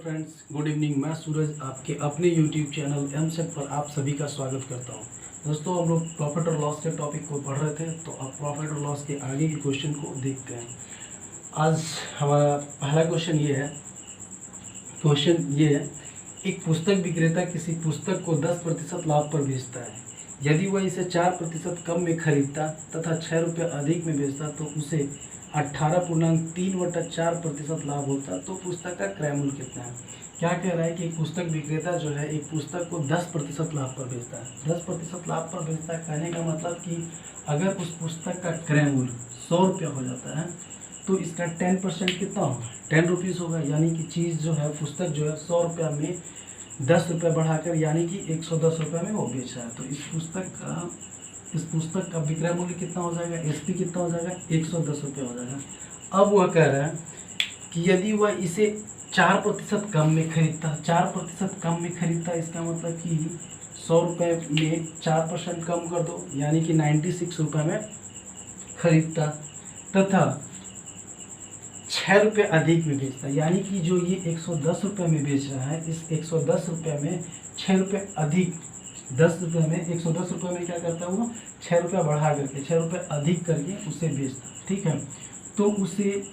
Friends, good evening. मैं सूरज आपके अपने यूट्यूब चैनल एमसेट पर आप सभी का स्वागत करता हूं। दोस्तों, हम लोग प्रॉफिट और लॉस के टॉपिक को पढ़ रहे थे, तो अब प्रॉफिट और लॉस के आगे के क्वेश्चन को देखते हैं। आज हमारा पहला क्वेश्चन ये है, एक पुस्तक विक्रेता किसी पुस्तक को 10% लाभ पर बेचता है। यदि वह इसे 4% कम में खरीदता तथा 6 रुपये अधिक में बेचता तो उसे 18.3/4% लाभ होता, तो पुस्तक का क्रय मूल्य कितना है। क्या कह रहा है कि एक पुस्तक विक्रेता जो है एक पुस्तक को 10% लाभ पर बेचता है। 10% लाभ पर बेचता है कहने का मतलब कि अगर उस पुस्तक का क्रय मूल्य 100 रुपया हो जाता है तो इसका 10% कितना होगा, 10 रुपीज़ होगा। यानी कि चीज़ जो है, पुस्तक जो है 100 रुपया में 10 रुपये बढ़ाकर यानी कि 110 रुपये में वो बेच रहा है। तो इस पुस्तक का विक्रय मूल्य कितना हो जाएगा, एसपी कितना हो जाएगा, 110 रुपये हो जाएगा। अब वह कह रहा है कि यदि वह इसे 4% कम में खरीदता, 4% कम में खरीदता, इसका मतलब कि 100 रुपये में 4% कम कर दो यानी कि 96 रुपये में खरीदता तथा 6 रुपये अधिक में बेचता, यानी कि जो ये 110 रुपये में बेच रहा है, इस 110 रुपये में 6 रुपये अधिक, 10 रुपये में 110 रुपये में क्या करता हुआ, 6 रुपये बढ़ा करके 6 रुपये अधिक करके उसे बेचता। ठीक है, तो उसे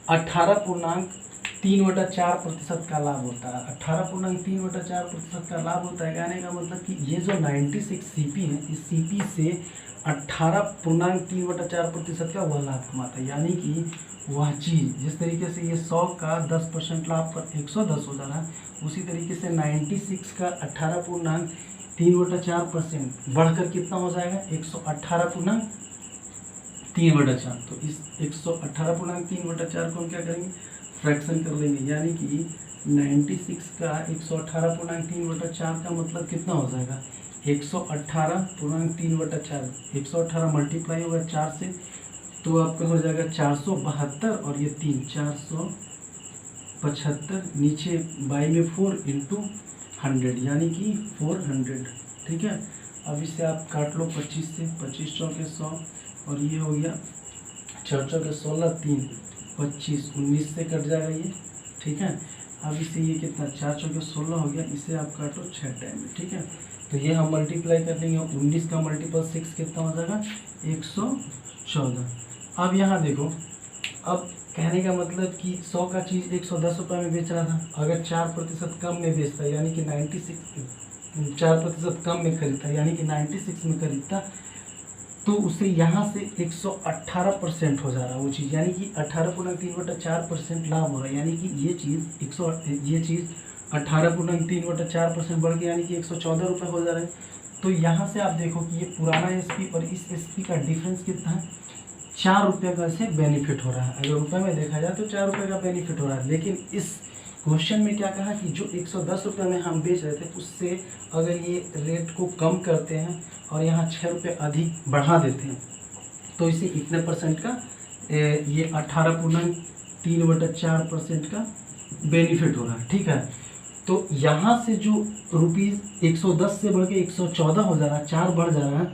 18.3/4% का लाभ होता है। 18.3/4% का लाभ होता है। कहने का मतलब कि ये जो 96 सीपी है, इस सीपी से 18.3/4% का वह लाभ कमाता है। यानी कि वह चीज़ जिस तरीके से ये 100 का 10% लाभ पर 110 हो जा रहा है, उसी तरीके से 96 का 18.3/4% बढ़कर कितना हो जाएगा, 118.3/4। तो इस 118.3/4 को हम क्या करेंगे, फ्रैक्शन कर लेंगे। यानी कि 96 का 118.3/4 का मतलब कितना हो जाएगा, 118.3/4। 118 मल्टीप्लाई होगा 4 से तो आपका हो जाएगा 472 और ये 3 475, नीचे बाई में 4 × 100 यानी कि 400। ठीक है, अब इसे आप काट लो 25 से, 25 चौके 100 और ये हो गया 4 चौके 16, 3 25, 19 से कट जाएगा ये। ठीक है, अब इसे ये कितना 4 चौके 16 हो गया, इसे आप काटो 6 टाइम में। ठीक है, तो ये हम मल्टीप्लाई कर लेंगे, 19 का मल्टीपल 6 कितना हो जाएगा, 114। अब यहाँ देखो, अब कहने का मतलब कि 100 का चीज़ 110 रुपये में बेच रहा था, अगर 4% कम में बेचता यानी कि 96, 4% कम में खरीदता यानी कि 96 में खरीदता, तो उसे यहाँ से 118% हो जा रहा है वो चीज़, यानी कि 18.3/4% लाभ हो रहा है। यानी कि ये चीज़ 18.3/4% बढ़ के यानी कि 114 रुपये हो जा रहा है। तो यहाँ से आप देखो कि ये पुराना एसपी और इस एसपी का डिफरेंस कितना है, 4 रुपये का इसे बेनिफिट हो रहा है। अगर रुपये में देखा जाए तो 4 रुपये का बेनिफिट हो रहा है। लेकिन इस क्वेश्चन में क्या कहा कि जो 110 रुपये में हम बेच रहे थे उससे अगर ये रेट को कम करते हैं और यहाँ 6 रुपये अधिक बढ़ा देते हैं तो इसे इतने परसेंट का ये 18.3/4% का बेनिफिट हो रहा है। ठीक है, तो यहाँ से जो रुपीज़ 110 से बढ़ के 114 हो जा रहा है, 4 बढ़ जा रहा है,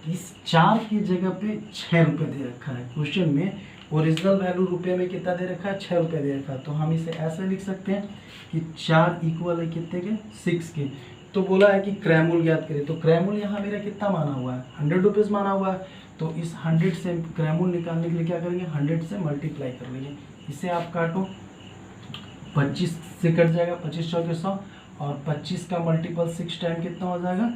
इस 4 की जगह पे 6 रुपये दे रखा है। क्वेश्चन में ओरिजिनल वैल्यू रुपये में कितना दे रखा है, 6 रुपये दे रखा है। तो हम इसे ऐसे लिख सकते हैं कि 4 इक्वल है कितने के, 6 के। तो बोला है कि क्रय मूल्य ज्ञात करें, तो क्रय मूल्य यहाँ मेरा कितना माना हुआ है, 100 रुपीज़ माना हुआ है। तो इस 100 से क्रय मूल्य निकालने के लिए क्या करेंगे, 100 से मल्टीप्लाई कर लेंगे। इसे आप काटो, 25 से कट जाएगा, 25 चौके 100 और 25 का मल्टीपल 6 टाइम कितना हो जाएगा,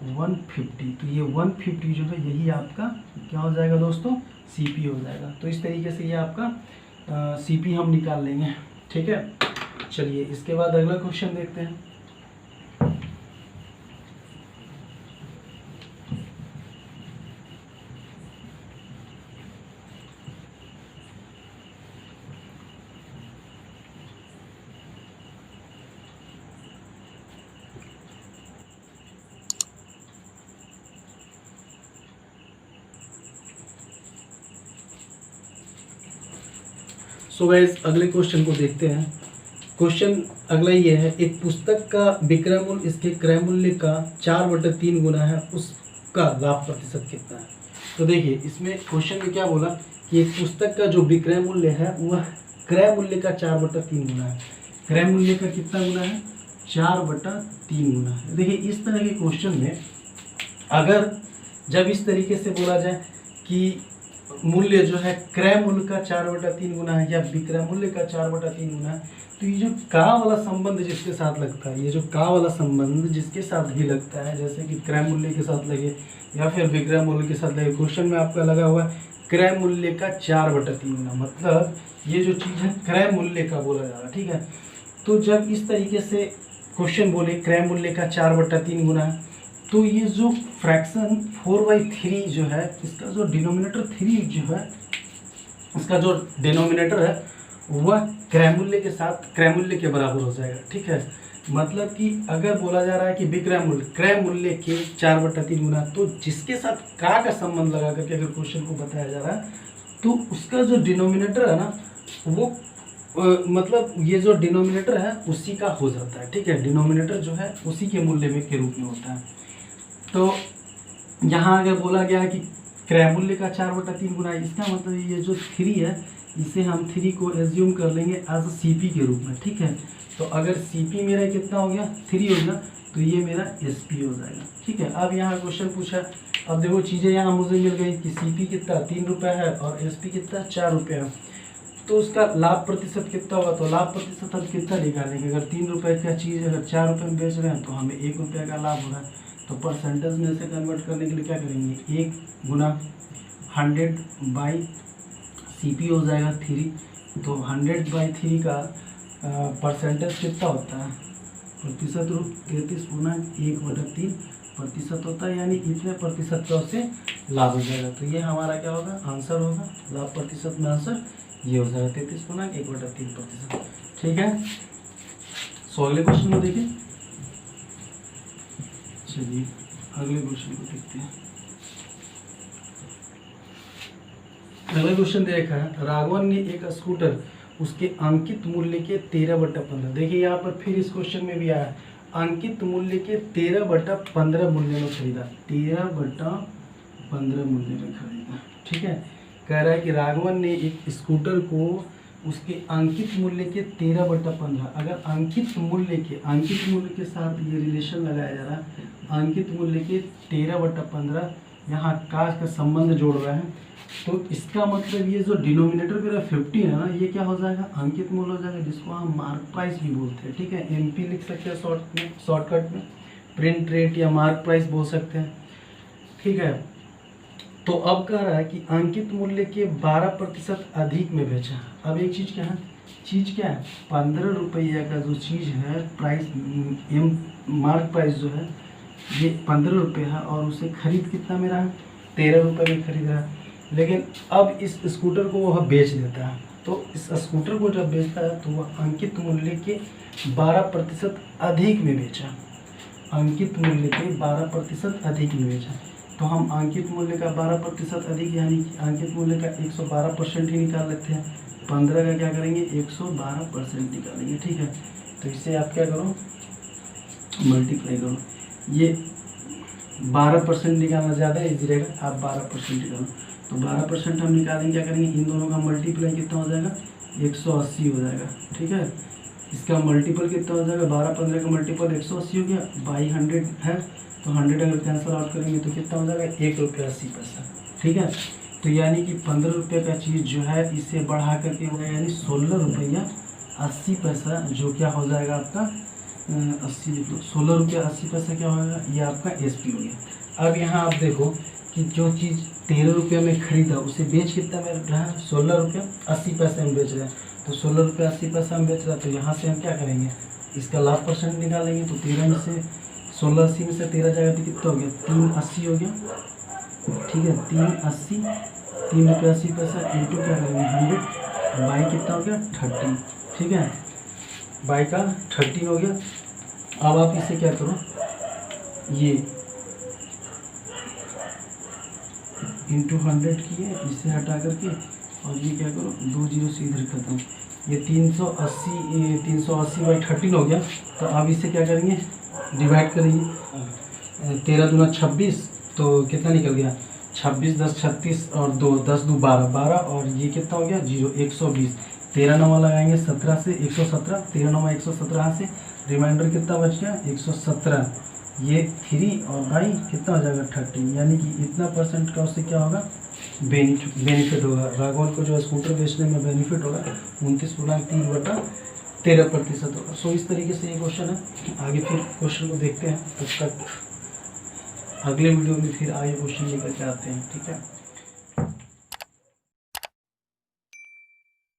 150। तो ये 150 जो है यही आपका क्या हो जाएगा दोस्तों, सीपी हो जाएगा। तो इस तरीके से ये आपका सीपी हम निकाल लेंगे। ठीक है, चलिए इसके बाद अगला क्वेश्चन देखते हैं। सो गाइस, अगले क्वेश्चन को देखते हैं। क्वेश्चन अगला ये है, एक पुस्तक का विक्रय मूल्य इसके क्रय मूल्य का 4/3 गुना है, उसका लाभ प्रतिशत कितना है। तो देखिए, इसमें क्वेश्चन में क्या बोला कि एक पुस्तक का जो विक्रय मूल्य है वह क्रय मूल्य का 4/3 गुना है। क्रय मूल्य का कितना गुना है, 4/3 गुना है। देखिए इस तरह के क्वेश्चन में अगर जब इस तरीके से बोला जाए कि मूल्य जो है क्रय मूल्य का 4/3 गुना है या विक्रय मूल्य का 4/3 गुना है, तो ये जो का वाला संबंध जिसके साथ लगता है, ये जो का वाला संबंध जिसके साथ भी लगता है, जैसे कि क्रय मूल्य के साथ लगे या फिर विक्रय मूल्य के साथ लगे, क्वेश्चन में आपका लगा हुआ है क्रय मूल्य का 4/3 गुना, मतलब ये जो चीज़ है क्रय मूल्य का बोला जा रहा है, ठीक है। तो जब इस तरीके से क्वेश्चन बोले क्रय मूल्य का 4/3 गुना है, तो ये जो फ्रैक्शन 4/3 जो है, इसका जो डिनोमिनेटर 3 जो है, इसका जो डिनोमिनेटर है वह क्रय मूल्य के साथ क्रय मूल्य के बराबर हो जाएगा, ठीक है। मतलब कि अगर बोला जा रहा है कि विक्रय मूल्य क्रय मूल्य के 4/3 गुना, तो जिसके साथ का संबंध लगा करके अगर क्वेश्चन को बताया जा रहा है, तो उसका जो डिनोमिनेटर है ना, वो मतलब ये जो डिनोमिनेटर है उसी का हो जाता है, ठीक है। डिनोमिनेटर जो है उसी के मूल्य में के रूप में होता है। तो यहाँ अगर बोला गया है कि क्रय मूल्य का 4/3 गुना, इसका मतलब ये जो 3 है, इसे हम 3 को एज्यूम कर लेंगे एज CP के रूप में, ठीक है। तो अगर CP मेरा कितना हो गया, 3 हो गया, तो ये मेरा SP हो जाएगा, ठीक है। अब यहाँ क्वेश्चन पूछा, अब देखो चीज़ें यहाँ मुझे मिल गई कि CP कितना 3 रुपये है और SP कितना 4 रुपये है, तो उसका लाभ प्रतिशत कितना होगा, तो लाभ प्रतिशत हम कितना निकालेंगे, अगर 3 रुपये का चीज़ अगर 4 रुपये में बेच रहे हैं तो हमें 1 रुपये का लाभ हो रहा है, तो परसेंटेज में से कन्वर्ट करने के लिए क्या करेंगे, 1 गुना 100/CP हो जाएगा 3, तो 100/3 का परसेंटेज कितना होता है, प्रतिशत रूप 33/1/3 प्रतिशत होता है, यानी इतने प्रतिशत का उससे लाभ हो जाएगा। तो ये हमारा क्या होगा, आंसर होगा, लाभ प्रतिशत में आंसर ये हो जाएगा 33/1/3%, ठीक है। सो अगले क्वेश्चन में देखिए, चलिए अगले क्वेश्चन को देखते हैं। अगला क्वेश्चन देखा है, राघवन ने एक स्कूटर उसके अंकित मूल्य के 13/15, देखिए यहाँ पर फिर इस क्वेश्चन में भी आया अंकित मूल्य के 13/15 मूल्य में खरीदा, 13/15 मूल्य में खरीदा, ठीक है। कह रहा है कि राघवन ने एक स्कूटर को उसके अंकित मूल्य के 13/15, अगर अंकित मूल्य के साथ ये रिलेशन लगाया जा रहा है, अंकित मूल्य के 13/15 यहाँ का संबंध जोड़ रहा है, तो इसका मतलब ये जो डिनोमिनेटर मेरा 15 है ना, ये क्या हो जाएगा, अंकित मूल्य हो जाएगा, जिसको हम मार्क प्राइस भी बोलते हैं, ठीक है। MP लिख सकते हैं शॉर्टकट में, प्रिंट रेट या मार्क प्राइस बोल सकते हैं, ठीक है। तो अब कह रहा है कि अंकित मूल्य के 12% अधिक में बेचा। अब एक चीज़ क्या है, 15 रुपये का जो चीज़ है प्राइस, मार्क प्राइस जो है ये 15 रुपये है, और उसे खरीद कितना मेरा है, 13 रुपये में खरीद रहा है। लेकिन अब इस स्कूटर को वह बेच देता है, तो इस स्कूटर को जब बेचता है तो वह अंकित मूल्य के 12% अधिक में बेचा, अंकित मूल्य के 12% अधिक में बेचा। तो हम अंकित मूल्य का 12% अधिक, यानी कि अंकित मूल्य का 112% ही निकाल लेते हैं, 15 का क्या करेंगे, 112% निकालेंगे, ठीक है। तो इससे आप क्या करो, मल्टीप्लाई करो, ये 12% निकालना ज़्यादा इजी रहेगा, आप 12% निकालो, तो 12% हम निकालेंगे, क्या करेंगे, इन दोनों का मल्टीप्लाई कितना हो जाएगा, 180 हो जाएगा, ठीक है। इसका मल्टीपल कितना हो जाएगा, 12-15 का मल्टीपल 180 हो गया, बाई 100 है, तो 100 अगर कैंसिल आउट करेंगे तो कितना हो जाएगा, 1 रुपया 80 पैसा, ठीक है। तो यानी कि 15 रुपये का चीज़ जो है इसे बढ़ा करके होगा, यानी 16 रुपया 80 पैसा, जो क्या हो जाएगा आपका 80 लिख लो, 16 रुपया 80 पैसा क्या होगा, ये आपका SP हो गया। अब यहाँ आप देखो कि जो चीज़ 13 रुपये में खरीदा उसे बेच कितना में रहा है, 16 रुपया 80 पैसे में बेच रहे हैं, तो 16 रुपया 80 पैसा में बेच रहा है, तो यहाँ से हम क्या करेंगे, इसका लाभ परसेंट निकालेंगे, तो 13 में से 16 में से 13 जाएगा तो कितना हो गया, 380 हो गया, ठीक है। 380, 3 रुपया 80 पैसा इंटू क्या करेंगे 100, बाई कितना हो गया 30, ठीक है, बाई का 30 हो गया। अब आप इसे क्या करो, ये इंटू 100 किए, इसे हटा करके, और ये क्या करो, 2 जीरो से इधर खत्म, ये 380 बाई 13 हो गया। तो अब इसे क्या करेंगे, डिवाइड करेंगे, 13 दूना 26, तो कितना निकल गया, 26 10 36 और 2 10 2 12 12, और ये कितना हो गया 0, 120, 13 नवा लगाएंगे 17 से 117, 13 नवा 117 से रिमाइंडर कितना बच गया 117, ये 3 और बाई कितना हो जाएगा 30, यानी कि इतना परसेंट का उससे क्या होगा बेनिफिट होगा। राघवन को जो स्कूटर बेचने में बेनिफिट होगा 29.3/13% होगा। सो इस तरीके से ये क्वेश्चन है। आगे फिर क्वेश्चन को देखते हैं, तब तक अगले वीडियो में फिर आगे क्वेश्चन लेकर के आते हैं, ठीक है।